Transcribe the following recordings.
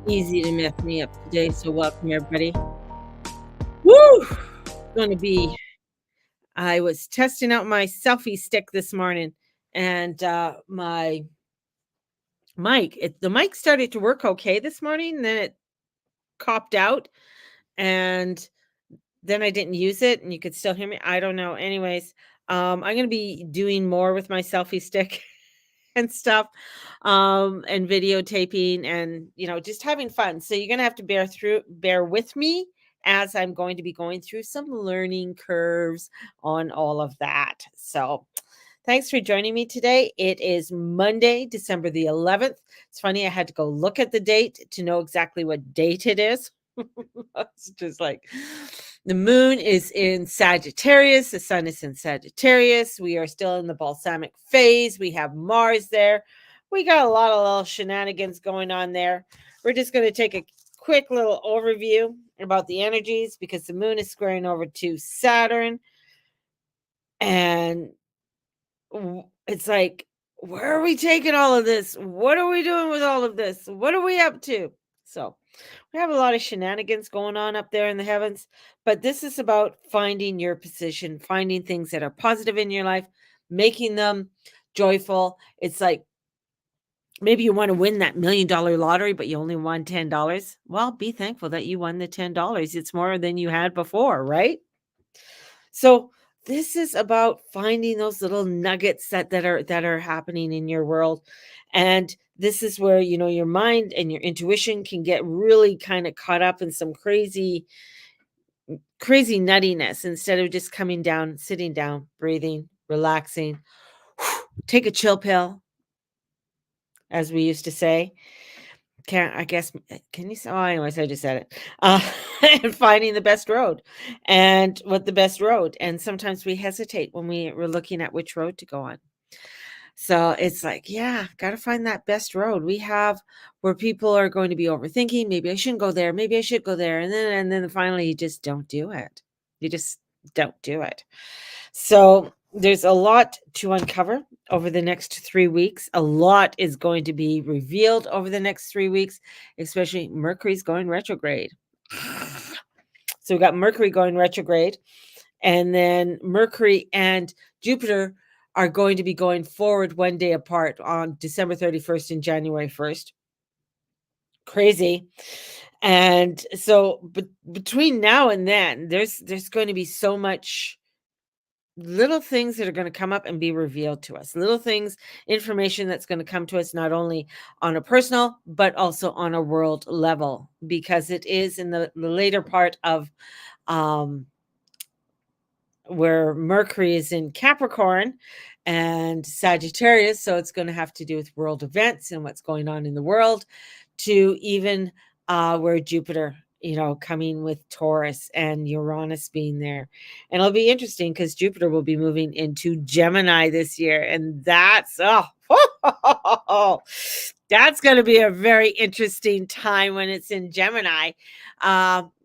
Easy to mess me up today, so welcome everybody. Woo! Gonna be I was testing out my selfie stick this morning and my the mic started to work okay this morning, then it copped out and then I didn't use it and you could still hear me. I don't know. Anyways, I'm gonna be doing more with my selfie stick and stuff, and videotaping and, just having fun. So you're gonna have to bear with me as I'm going to be going through some learning curves on all of that. So thanks for joining me today. It is Monday, December the 11th. It's funny, I had to go look at the date to know exactly what date it is. It's just like the moon is in Sagittarius, the sun is in Sagittarius. We are still in the balsamic phase. We have Mars there. We got a lot of little shenanigans going on there. We're just going to take a quick little overview about the energies because the moon is squaring over to Saturn. And it's like, where are we taking all of this? What are we doing with all of this? What are we up to? So, we have a lot of shenanigans going on up there in the heavens, but this is about finding your position, finding things that are positive in your life, making them joyful. It's like maybe you want to win that $1 million lottery, but you only won $10. Well, be thankful that you won the $10. It's more than you had before, right? So this is about finding those little nuggets that are happening in your world. And this is where, your mind and your intuition can get really kind of caught up in some crazy nuttiness instead of just coming down, sitting down, breathing, relaxing. Take a chill pill, as we used to say. Can't I guess can you say oh, anyways, I just said it. And finding the best road and what the best road. And sometimes we hesitate when we're looking at which road to go on. So it's like, yeah, gotta find that best road. We have where people are going to be overthinking. Maybe I shouldn't go there. Maybe I should go there. And then finally you just don't do it. You just don't do it. So there's a lot to uncover over the next 3 weeks. A lot is going to be revealed over the next 3 weeks, especially Mercury's going retrograde. So we got Mercury going retrograde, and then Mercury and Jupiter are going to be going forward one day apart on December 31st and January 1st. Crazy. And so between now and then, there's going to be so much little things that are going to come up and be revealed to us, little things, information that's going to come to us not only on a personal but also on a world level, because it is in the later part of um where Mercury is in Capricorn and Sagittarius, so it's going to have to do with world events and what's going on in the world, to even where Jupiter, coming with Taurus and Uranus being there. And it'll be interesting because Jupiter will be moving into Gemini this year. And that's, that's going to be a very interesting time when it's in Gemini.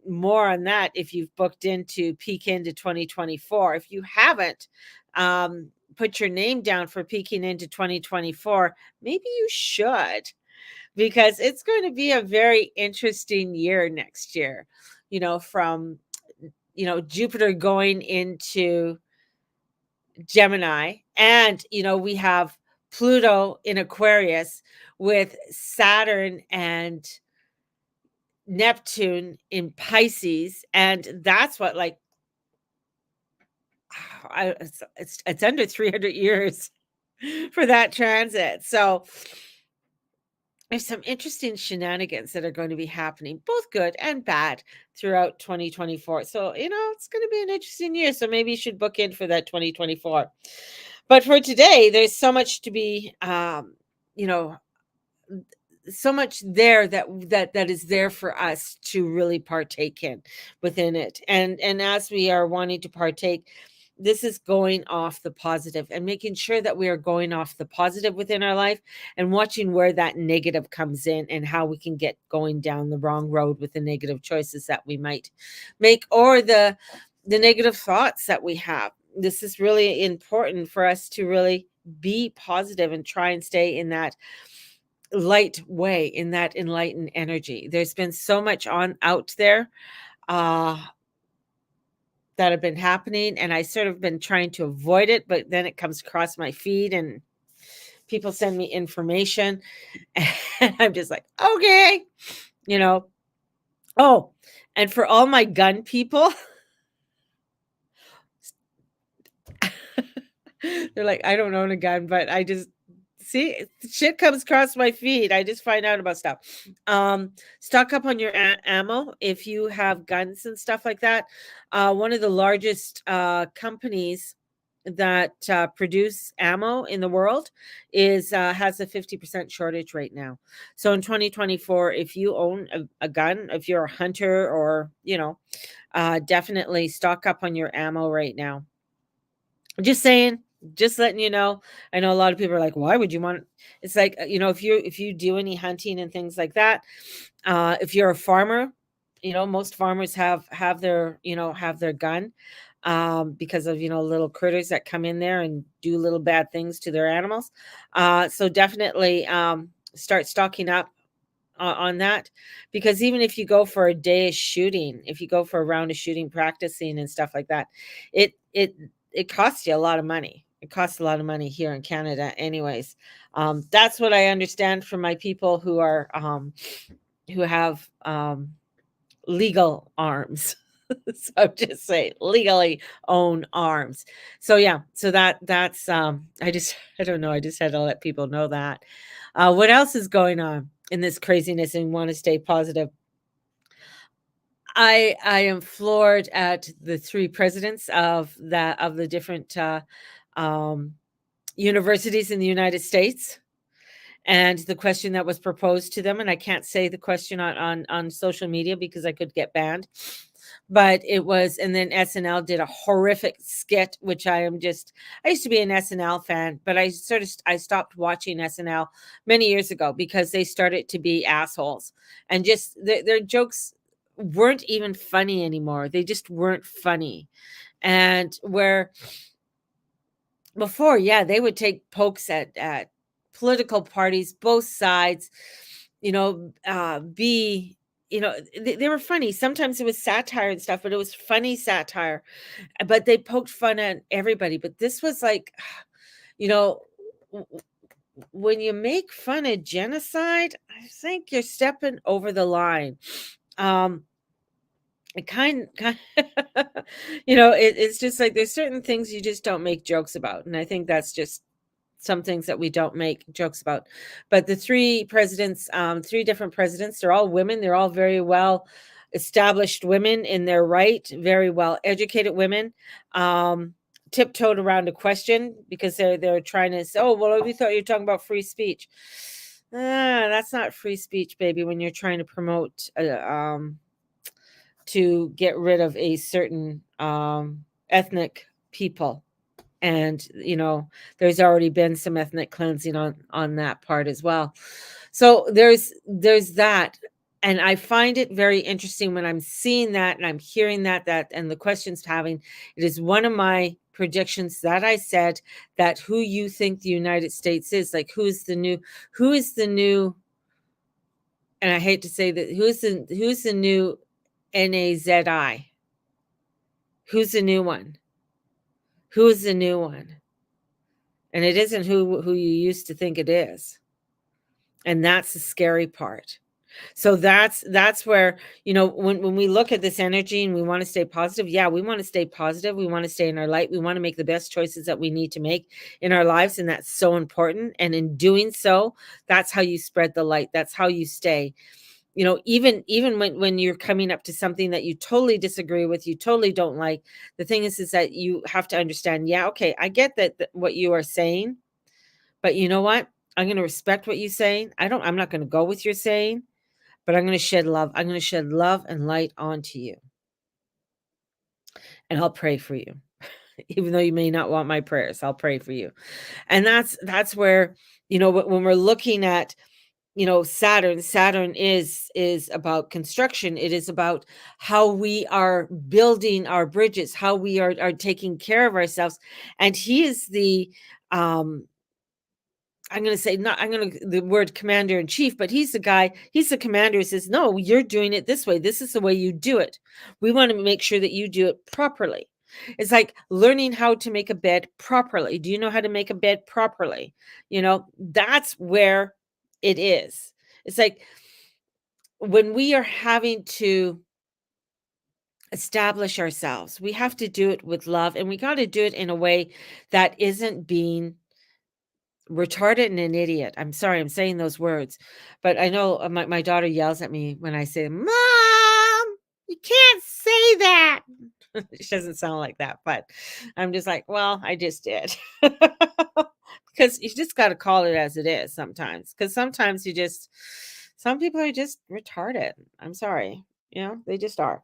More on that if you've booked into peek into 2024. If you haven't, put your name down for peeking into 2024, maybe you should, because it's going to be a very interesting year next year. From Jupiter going into Gemini, and we have Pluto in Aquarius with Saturn and Neptune in Pisces, and that's what, like, it's under 300 years for that transit. So there's some interesting shenanigans that are going to be happening, both good and bad, throughout 2024. So, it's going to be an interesting year. So maybe you should book in for that 2024. But for today, there's so much to be, you know, so much there that is there for us to really partake in within it. And as we are wanting to partake, this is going off the positive and making sure that we are going off the positive within our life, and watching where that negative comes in and how we can get going down the wrong road with the negative choices that we might make, or the negative thoughts that we have. This is really important for us to really be positive and try and stay in that light way, in that enlightened energy. There's been so much on out there uh that have been happening, and I sort of been trying to avoid it, but then it comes across my feed and people send me information and I'm just like, okay, you know. Oh, and for all my gun people, they're like, I don't own a gun, but I just see shit comes across my feed. I just find out about stuff. Stock up on your ammo if you have guns and stuff like that. One of the largest companies that produce ammo in the world is has a 50% shortage right now. So in 2024, if you own a gun, if you're a hunter, or definitely stock up on your ammo right now. Just saying, just letting you know. I know a lot of people are like, "Why would you want?" It's like, if you do any hunting and things like that, if you're a farmer, most farmers have their gun, because of little critters that come in there and do little bad things to their animals. So definitely start stocking up on that, because even if you go for a day of shooting, if you go for a round of shooting, practicing and stuff like that, it costs you a lot of money. It costs a lot of money here in Canada anyways. That's what I understand from my people who have legal arms. So I'm just saying, legally own arms. So yeah, so that's I don't know, I just had to let people know that. What else is going on in this craziness, and want to stay positive? I am floored at the three presidents of the different um, universities in the United States, and the question that was proposed to them. And I can't say the question on social media because I could get banned. But it was, and then SNL did a horrific skit, which I used to be an SNL fan, but I stopped watching SNL many years ago because they started to be assholes, and just their jokes weren't even funny anymore. They just weren't funny. And where before, yeah, they would take pokes at political parties, both sides, be, they were funny. Sometimes it was satire and stuff, but it was funny satire. But they poked fun at everybody. But this was like, you know, w- w- when you make fun of genocide, I think you're stepping over the line. Um, it kind it's just like there's certain things you just don't make jokes about, and I think that's just some things that we don't make jokes about. But the three different presidents, they're all women. They're all very well established women in their right, very well educated women. Um, Tiptoed around a question because they're trying to say, oh well, we thought you were talking about free speech. That's not free speech, baby. When you're trying to promote to get rid of a certain ethnic people, and there's already been some ethnic cleansing on that part as well. So there's that, and I find it very interesting when I'm seeing that and I'm hearing that and the questions having it is one of my predictions that I said, that who you think the United States is, like who is the new, and I hate to say that, who's the new NAZI, who's the new one, who is the new one? And it isn't who you used to think it is. And that's the scary part. So that's where, when we look at this energy and we want to stay positive, yeah, we want to stay positive. We want to stay in our light. We want to make the best choices that we need to make in our lives. And that's so important. And in doing so, that's how you spread the light. That's how you stay. Even when you're coming up to something that you totally disagree with, you totally don't like, the thing is that you have to understand, yeah, okay, I get that what you are saying, but you know what? I'm going to respect what you're saying. I'm not going to go with your saying, but I'm going to shed love. I'm going to shed love and light onto you. And I'll pray for you. Even though you may not want my prayers, I'll pray for you. And that's where, when we're looking at, Saturn is about construction. It is about how we are building our bridges, how we are taking care of ourselves. And he is the I'm gonna say not I'm gonna the word commander in chief, but he's the commander who says, "No, you're doing it this way. This is the way you do it. We want to make sure that you do it properly." It's like learning how to make a bed properly. Do you know how to make a bed properly? That's where it is. It's like when we are having to establish ourselves, we have to do it with love, and we got to do it in a way that isn't being retarded and an idiot. I'm sorry, I'm saying those words, but I know my daughter yells at me when I say, "Mom, you can't say that." She doesn't sound like that, but I'm just like, well, I just did. Because you just got to call it as it is sometimes. Because sometimes some people are just retarded. I'm sorry. They just are.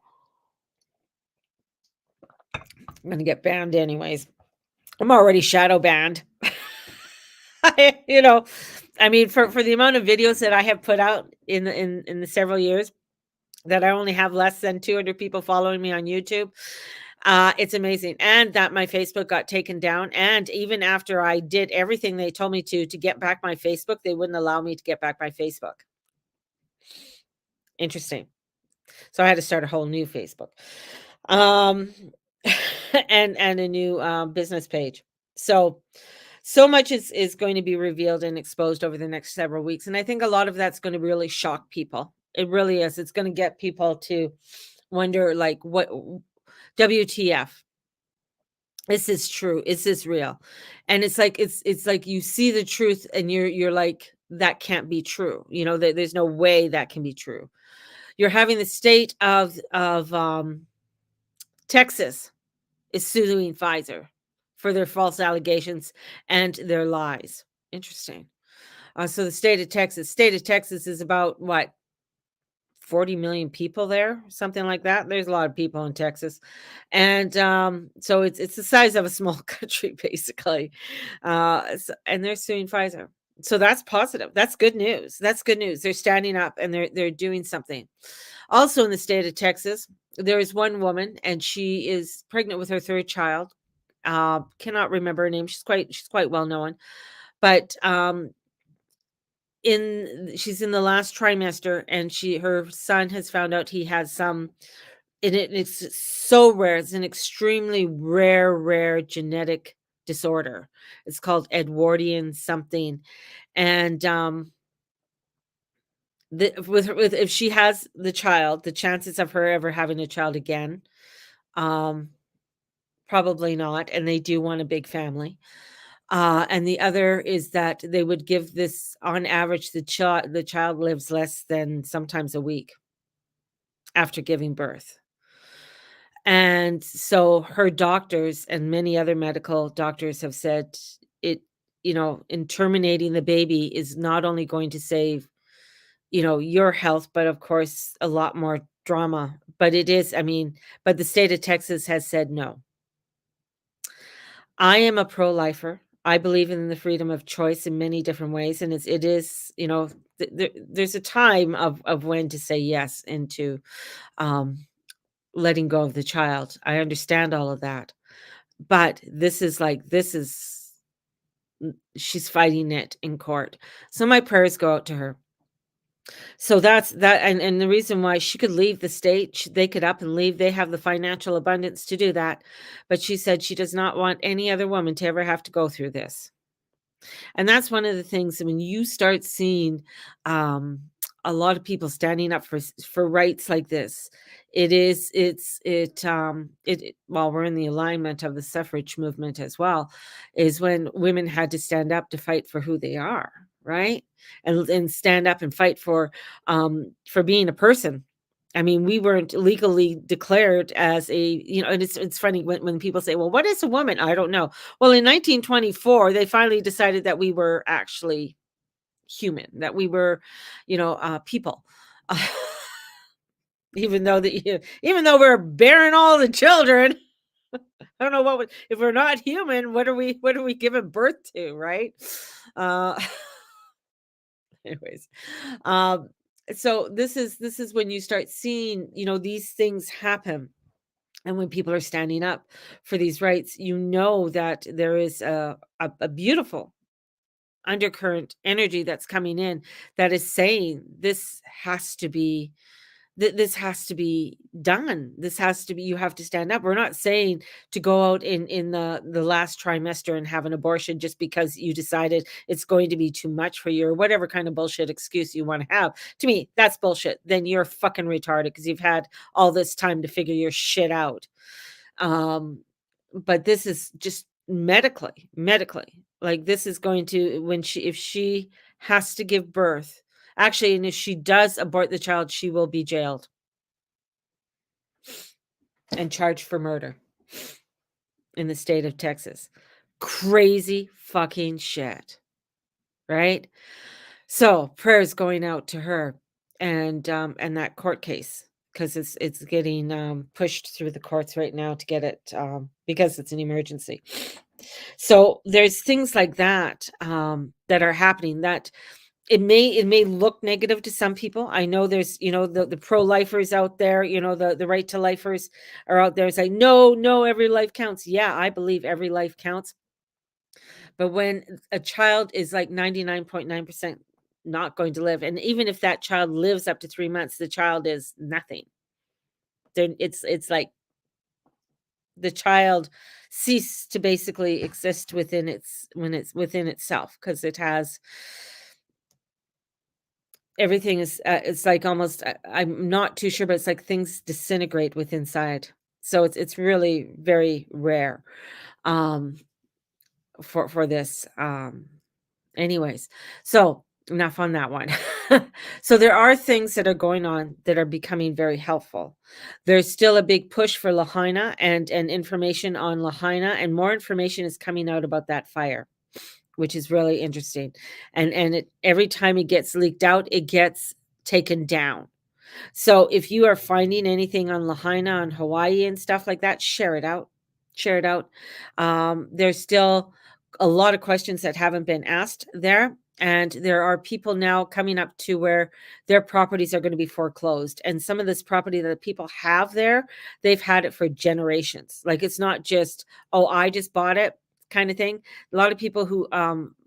I'm going to get banned anyways. I'm already shadow banned. you know, I mean, for the amount of videos that I have put out in the several years that I only have less than 200 people following me on YouTube, it's amazing. And that my Facebook got taken down. And even after I did everything they told me to get back my Facebook, they wouldn't allow me to get back my Facebook. Interesting. So I had to start a whole new Facebook, um, and a new business page. So much is going to be revealed and exposed over the next several weeks, and I think a lot of that's going to really shock people. It really is. It's going to get people to wonder, like, what WTF? Is this true? Is this real? And it's like you see the truth, and you're like, that can't be true. There's no way that can be true. You're having the state of Texas is suing Pfizer for their false allegations and their lies. Interesting. So the state of Texas is about what, 40 million people there, something like that. There's a lot of people in Texas, and so it's the size of a small country basically, and they're suing Pfizer. So that's positive. That's good news. That's good news. They're standing up and they're doing something. Also in the state of Texas, there is one woman, and she is pregnant with her third child. Cannot remember her name. She's quite well known, but she's in the last trimester, and her son has found out he has some, and it's so rare. It's an extremely rare genetic disorder. It's called Edwardian something, and if she has the child, the chances of her ever having a child again, um, probably not. And they do want a big family. And the other is that they would give this, on average, the child lives less than sometimes a week after giving birth. And so her doctors and many other medical doctors have said, it, in terminating the baby is not only going to save, your health, but of course, a lot more drama. But it is, I mean, but the state of Texas has said no. I am a pro-lifer. I believe in the freedom of choice in many different ways, and it is, there's a time of when to say yes into um, letting go of the child. I understand all of that, but she's fighting it in court. So my prayers go out to her. So that's that, and the reason why she could leave the state, they could up and leave. They have the financial abundance to do that, but she said she does not want any other woman to ever have to go through this. And that's one of the things, when you start seeing um, a lot of people standing up for rights like this, while we're in the alignment of the suffrage movement as well, is when women had to stand up to fight for who they are, right? And stand up and fight for being a person. I mean, we weren't legally declared as and it's funny when people say, well, what is a woman? I don't know. Well, in 1924, they finally decided that we were actually human, that we were, people. Even though we're bearing all the children, I don't know if we're not human, what are we giving birth to, right? Uh, anyways, um, so this is when you start seeing, these things happen. And when people are standing up for these rights, that there is a beautiful undercurrent energy that's coming in that is saying this has to be this has to be done. This has to be, you have to stand up. We're not saying to go out in the last trimester and have an abortion just because you decided it's going to be too much for you or whatever kind of bullshit excuse you want to have. To me, that's bullshit. Then you're fucking retarded because you've had all this time to figure your shit out. But this is just medically, like this is going to, when she, if she has to give birth, actually, and if she does abort the child, she will be jailed and charged for murder in the state of Texas. Crazy fucking shit, right? So prayers going out to her and that court case, because it's getting pushed through the courts right now to get it because it's an emergency. So there's things like that that are happening that it may look negative to some people. I know there's, the pro-lifers out there, the right to lifers are out there saying, no, every life counts. Yeah, I believe every life counts. But when a child is like 99.9% not going to live, and even if that child lives up to 3 months, the child is nothing. Then it's like the child ceased to basically exist within itself, because it has everything is it's like almost I'm not too sure, but it's like things disintegrate with inside. So it's really very rare um for this. Anyways, so enough on that one. So there are things that are going on that are becoming very helpful. There's still a big push for Lahaina and information on Lahaina, and more information is coming out about that fire, which is really interesting. And every time it gets leaked out, it gets taken down. So if you are finding anything on Lahaina, on Hawaii and stuff like that, share it out. Share it out. There's still a lot of questions that haven't been asked there. And there are people now coming up to where their properties are going to be foreclosed. And some of this property that people have there, they've had it for generations. Like it's not just, oh, I just bought it kind of thing. A lot of people who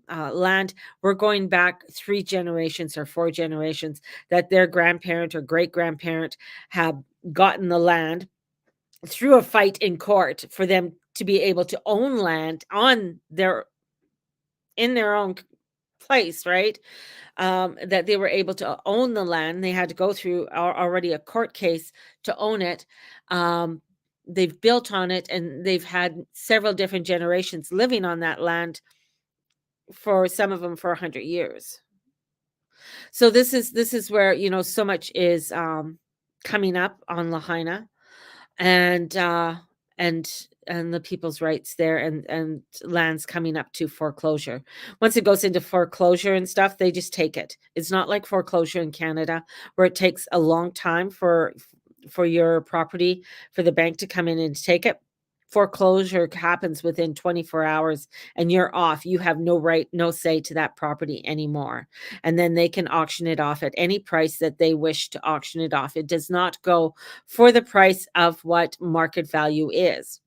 land, we're going back 3 generations or 4 generations, that their grandparent or great grandparent have gotten the land through a fight in court for them to be able to own land on in their own place, right? That they were able to own the land. They had to go through already a court case to own it. They've built on it, and they've had several different generations living on that land, for some of them for 100 years. So this is where, so much is coming up on Lahaina, and and the people's rights there, and lands coming up to foreclosure. Once it goes into foreclosure and stuff, they just take it. It's not like foreclosure in Canada, where it takes a long time for your property, for the bank to come in and take it. Foreclosure happens within 24 hours, and you're off. You have no right, no say to that property anymore. And then they can auction it off at any price that they wish to auction it off. It does not go for the price of what market value is.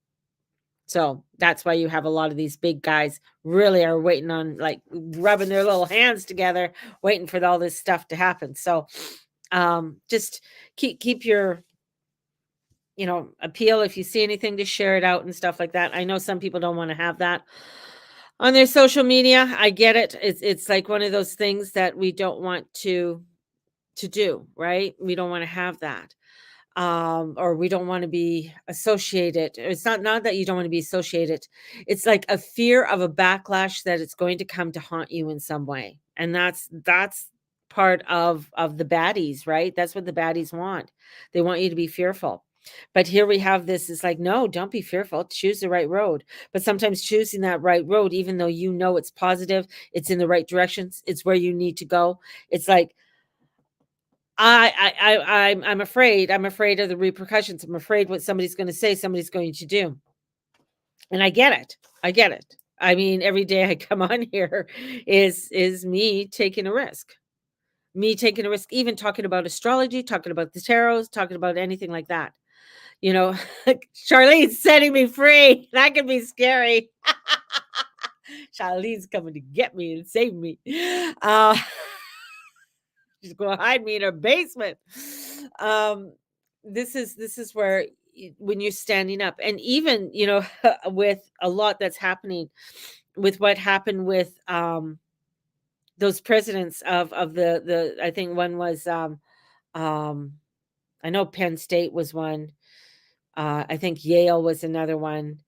So that's why you have a lot of these big guys really are waiting on, like, rubbing their little hands together, waiting for all this stuff to happen. So just keep your appeal. If you see anything, to share it out and stuff like that. I know some people don't want to have that on their social media. I get it. It's like one of those things that we don't want to do, right? We don't want to have that. Or we don't want to be associated. It's not that you don't want to be associated. It's like a fear of a backlash that it's going to come to haunt you in some way. And that's part of the baddies, right? That's what the baddies want. They want you to be fearful. But here we have this, it's like, no, don't be fearful. Choose the right road. But sometimes choosing that right road, even though it's positive, it's in the right directions, it's where you need to go. It's like, I'm afraid. I'm afraid of the repercussions. I'm afraid what somebody's going to say, somebody's going to do. And I get it. I get it. I mean, every day I come on here is me taking a risk. Me taking a risk, even talking about astrology, talking about the tarot, talking about anything like that. Charlene's setting me free. That can be scary. Charlene's coming to get me and save me. Uh, she's going to hide me in her basement. Um, this is where when you're standing up, and even with a lot that's happening, with what happened with those presidents of the I think one was um I know Penn State was one. I think Yale was another one,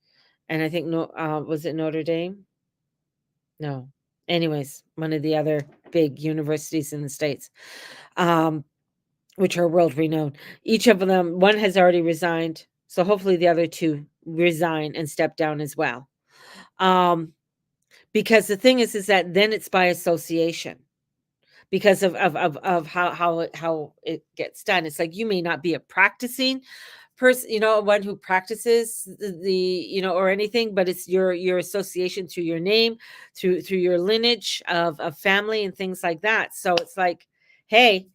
and I think was it Notre Dame? No. Anyways, one of the other big universities in the States, um, which are world renowned. Each of them, one has already resigned, so hopefully the other two resign and step down as well. Because the thing is that then it's by association because of how it gets done. It's like you may not be a practicing person, one who practices or anything, but it's your association through your name, through your lineage of family and things like that. So it's like, hey,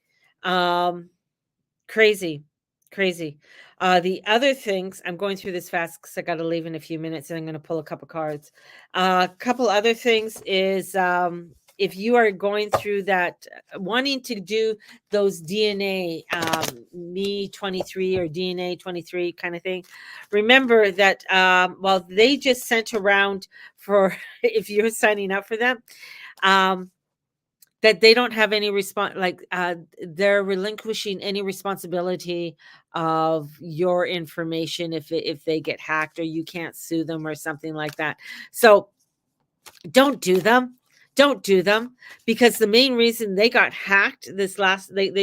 crazy, crazy. The other things, I'm going through this fast because I got to leave in a few minutes, and I'm going to pull a couple cards. A couple other things is if you are going through that, wanting to do those DNA Me 23 or DNA 23 kind of thing, remember that well, they just sent around for if you're signing up for them. That they don't have any response, like they're relinquishing any responsibility of your information if they get hacked, or you can't sue them or something like that. So don't do them. Don't do them, because the main reason they got hacked they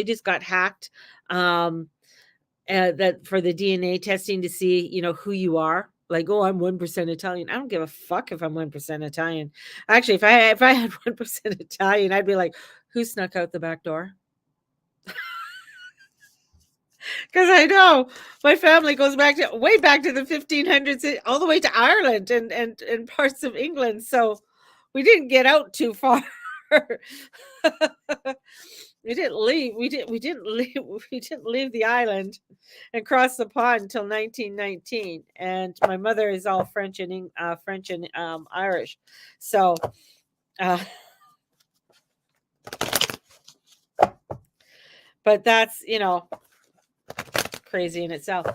just got hacked, that for the DNA testing to see, who you are. Like, oh, I'm 1% Italian. I don't give a fuck if I'm 1% Italian. Actually, if I had 1% Italian, I'd be like, who snuck out the back door? Because I know my family goes way back to the 1500s, all the way to Ireland and parts of England. So we didn't get out too far. We didn't leave. We didn't leave. We didn't leave the island and cross the pond until 1919. And my mother is all French and Irish. So, uh, but that's crazy in itself.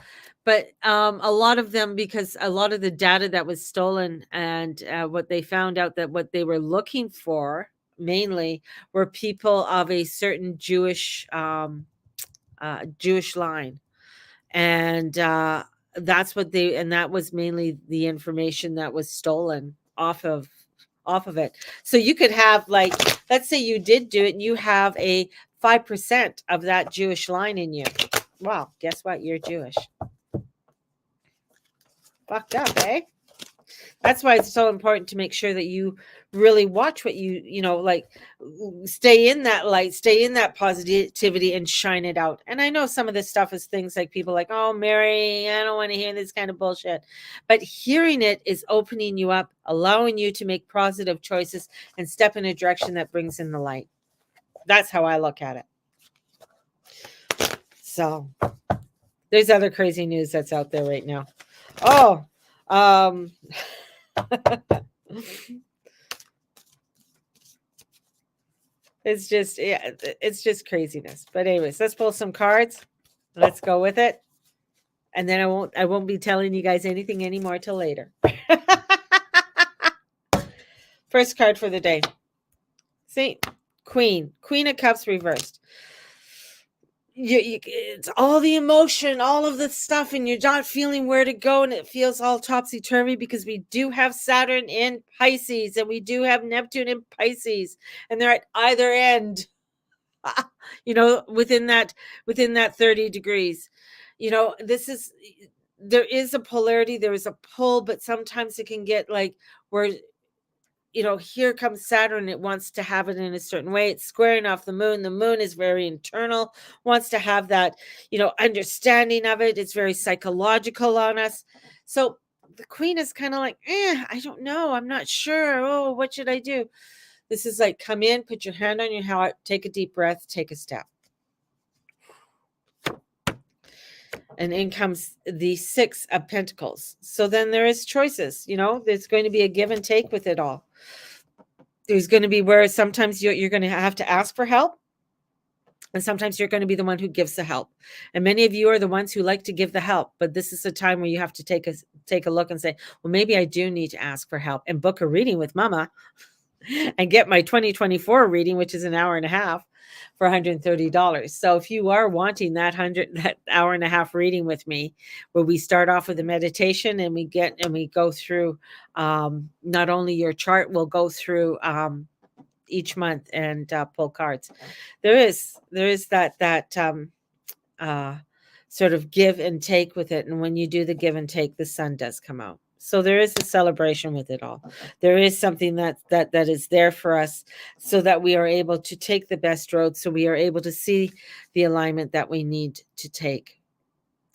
But a lot of them, because a lot of the data that was stolen, and what they found out, that what they were looking for mainly were people of a certain Jewish line, and that was mainly the information that was stolen off of it. So you could have, like, let's say you did do it and you have a 5% of that Jewish line in you. Well, guess what? You're Jewish. Fucked up, eh? That's why it's so important to make sure that you really watch what like, stay in that light, stay in that positivity, and shine it out. And I know some of this stuff is things like people like, oh, Mary, I don't want to hear this kind of bullshit. But hearing it is opening you up, allowing you to make positive choices and step in a direction that brings in the light. That's how I look at it. So there's other crazy news that's out there right now. Oh, it's just craziness. But anyways, let's pull some cards. Let's go with it. And then I won't be telling you guys anything anymore till later. First card for the day. See, Queen of Cups reversed. It's all the emotion, all of the stuff, and you're not feeling where to go, and it feels all topsy-turvy, because we do have Saturn in Pisces, and we do have Neptune in Pisces, and they're at either end, within that 30 degrees. There is a polarity, there is a pull, but sometimes it can get like where here comes Saturn. It wants to have it in a certain way. It's squaring off the moon. The moon is very internal, wants to have that, understanding of it. It's very psychological on us. So the Queen is kind of like, I don't know. I'm not sure. Oh, what should I do? This is like, come in, put your hand on your heart, take a deep breath, take a step. And in comes the Six of Pentacles. So then there is choices, there's going to be a give and take with it all. There's going to be where sometimes you're going to have to ask for help. And sometimes you're going to be the one who gives the help. And many of you are the ones who like to give the help. But this is a time where you have to take a look and say, well, maybe I do need to ask for help and book a reading with Mama and get my 2024 reading, which is an hour and a half for $130. So if you are wanting that hour and a half reading with me, where we start off with a meditation and we go through not only your chart, we'll go through each month and pull cards. There is that sort of give and take with it, and when you do the give and take, the sun does come out. So there is a celebration with it all. There is something that is there for us, so that we are able to take the best road, so we are able to see the alignment that we need to take,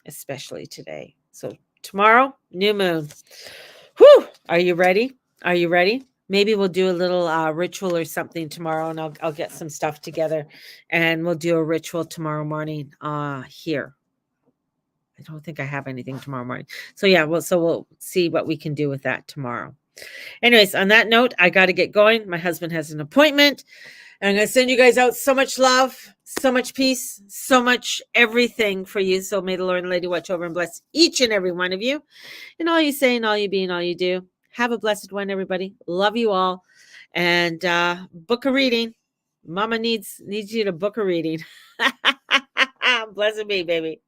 especially today. So tomorrow, new moon. Whew! Are you ready? Are you ready? Maybe we'll do a little ritual or something tomorrow, and I'll get some stuff together, and we'll do a ritual tomorrow morning here. I don't think I have anything tomorrow morning. So yeah, we'll see what we can do with that tomorrow. Anyways, on that note, I got to get going. My husband has an appointment, and I'm going to send you guys out so much love, so much peace, so much everything for you. So may the Lord and Lady watch over and bless each and every one of you, and all you say and all you be and all you do. Have a blessed one, everybody. Love you all, and book a reading. Mama needs you to book a reading. Blessed be, baby.